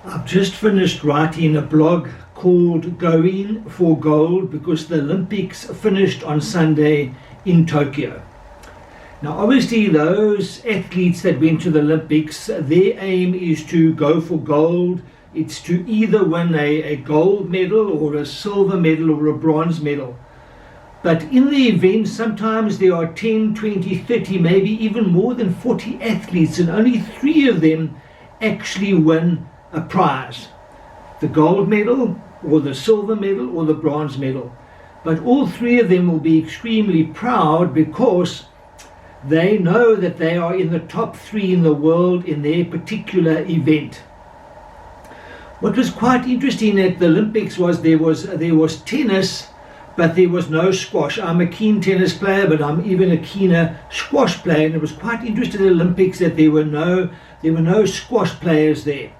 I've just finished writing a blog called Going for Gold because the Olympics finished on Sunday in Tokyo. Now obviously those athletes that went to the Olympics, their aim is to go for gold. It's to either win a gold medal or a silver medal or a bronze medal. But in the event, sometimes there are 10, 20, 30, maybe even more than 40 athletes, and only 3 of them actually win a prize. The gold medal, or the silver medal, or the bronze medal. But all 3 of them will be extremely proud because they know that they are in the top 3 in the world in their particular event. What was quite interesting at the Olympics was there was tennis, but there was no squash. I'm a keen tennis player, but I'm even a keener squash player, and it was quite interesting at the Olympics that there were no squash players there.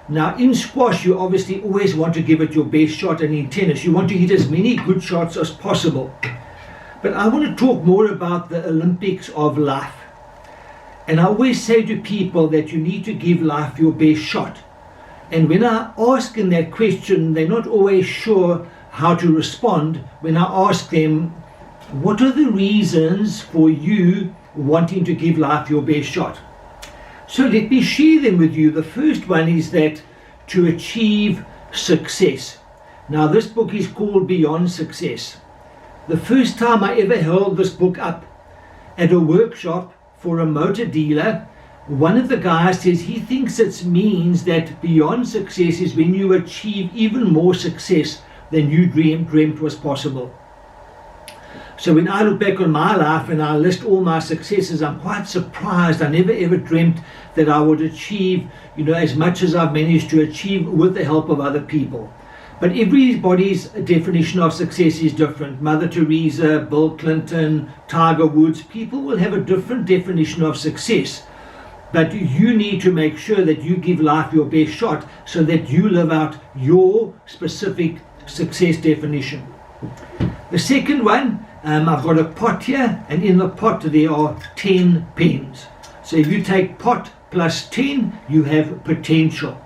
Now in squash you obviously always want to give it your best shot, and in tennis you want to hit as many good shots as possible. But I want to talk more about the Olympics of life. And I always say to people that you need to give life your best shot. And when I ask them that question, they're not always sure how to respond when I ask them, what are the reasons for you wanting to give life your best shot? So let me share them with you. The first one is that to achieve success. Now this book is called Beyond Success. The first time I ever held this book up at a workshop for a motor dealer, one of the guys says he thinks it means that beyond success is when you achieve even more success than you dreamt was possible. So when I look back on my life and I list all my successes, I'm quite surprised. I never ever dreamt that I would achieve, as much as I've managed to achieve with the help of other people. But everybody's definition of success is different. Mother Teresa, Bill Clinton, Tiger Woods, people will have a different definition of success. But you need to make sure that you give life your best shot so that you live out your specific success definition. The second one, I've got a pot here, and in the pot there are 10 pens. So if you take pot plus 10, you have potential.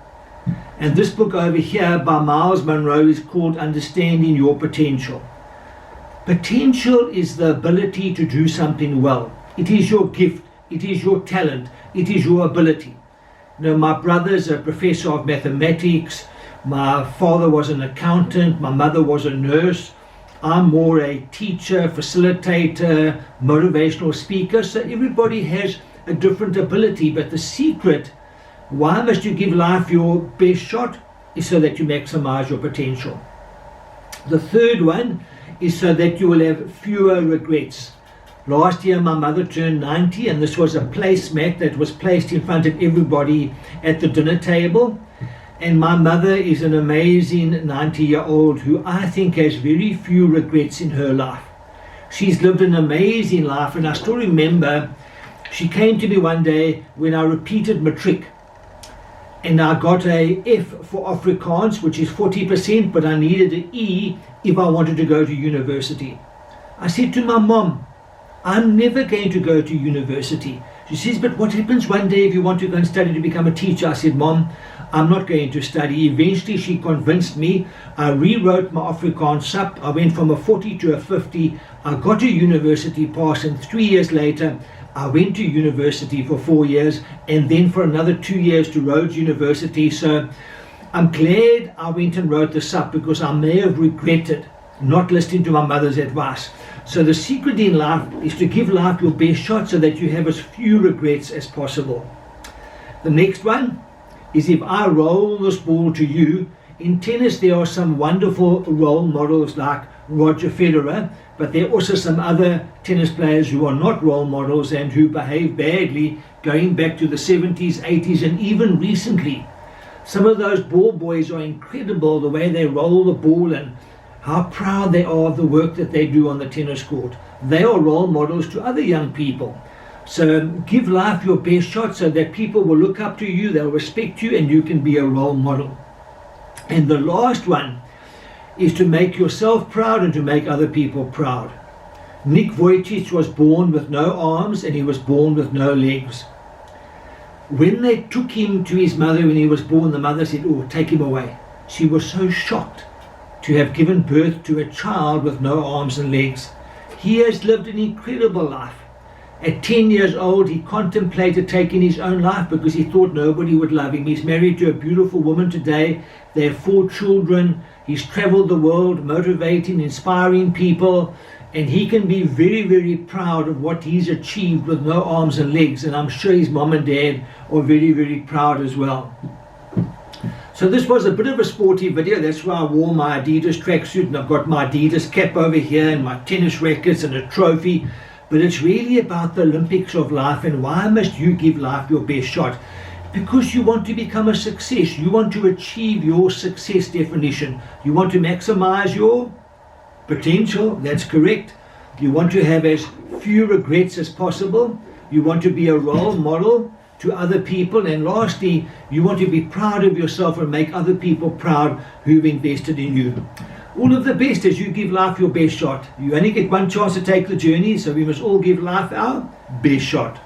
And this book over here by Miles Monroe is called Understanding Your Potential. Potential is the ability to do something well. It is your gift. It is your talent. It is your ability. My brother's a professor of mathematics. My father was an accountant. My mother was a nurse. I'm more a teacher, facilitator, motivational speaker. So everybody has a different ability. But the secret, why must you give life your best shot, is so that you maximize your potential. The third one is so that you will have fewer regrets. Last year my mother turned 90, and this was a placemat that was placed in front of everybody at the dinner table. And my mother is an amazing 90-year-old who I think has very few regrets in her life. She's lived an amazing life, and I still remember she came to me one day when I repeated matric. And I got a F for Afrikaans, which is 40%, but I needed an E if I wanted to go to university. I said to my mom, I'm never going to go to university. She says, but what happens one day if you want to go and study to become a teacher? I said, Mom, I'm not going to study. Eventually she convinced me. I rewrote my Afrikaans up. I went from a 40 to a 50. I got a university pass, and 3 years later, I went to university for 4 years, and then for another 2 years to Rhodes University. So I'm glad I went and wrote this up, because I may have regretted not listening to my mother's advice. So the secret in life is to give life your best shot so that you have as few regrets as possible. The next one is, if I roll this ball to you, in tennis there are some wonderful role models like Roger Federer, but there are also some other tennis players who are not role models and who behave badly going back to the 70s, 80s, and even recently. Some of those ball boys are incredible, the way they roll the ball and how proud they are of the work that they do on the tennis court. They are role models to other young people. So give life your best shot so that people will look up to you, they'll respect you, and you can be a role model. And the last one is to make yourself proud and to make other people proud. Nick Vujicic was born with no arms, and he was born with no legs. When they took him to his mother when he was born, the mother said, "Oh, take him away." She was so shocked to have given birth to a child with no arms and legs. He has lived an incredible life. At 10 years old, he contemplated taking his own life because he thought nobody would love him. He's married to a beautiful woman today. They have 4 children. He's traveled the world, motivating, inspiring people. And he can be very, very proud of what he's achieved with no arms and legs. And I'm sure his mom and dad are very, very proud as well. So this was a bit of a sporty video. That's why I wore my Adidas tracksuit, and I've got my Adidas cap over here and my tennis rackets and a trophy. But it's really about the Olympics of life, and why must you give life your best shot? Because you want to become a success. You want to achieve your success definition. You want to maximize your potential. That's correct. You want to have as few regrets as possible. You want to be a role model to other people. And lastly, you want to be proud of yourself and make other people proud who've invested in you. All of the best as you give life your best shot. You only get one chance to take the journey, so we must all give life our best shot.